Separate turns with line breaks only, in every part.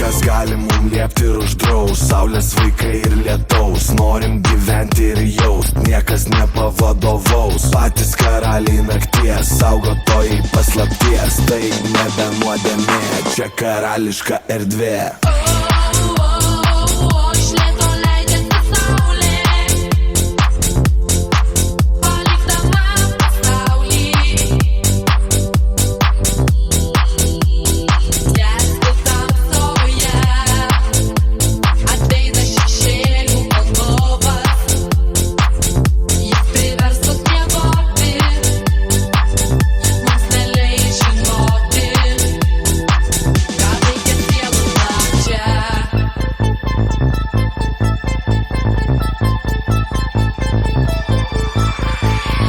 kas gali mum liepti ir uždraus. Saulės vaikai ir lietaus, norim gyventi ir jaust, niekas nepavadovaus. Patys karaliai nakties, saugotojai paslapties, tai nebe nuodėmė, čia karališka erdvė.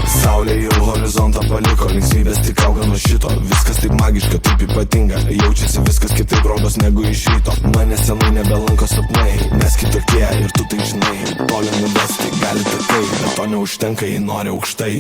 Saulė jau horizontą paliko, linksmybės tik auga nuo šito. Viskas taip magiška, taip ypatinga, jaučiasi viskas kitaip rodos negu iš ryto. Mane senai nebelanko sapnai, mes kitokie ir tu tai žinai. Toli nuvesti gali takai, bet to neužtenka, jei nori aukštai.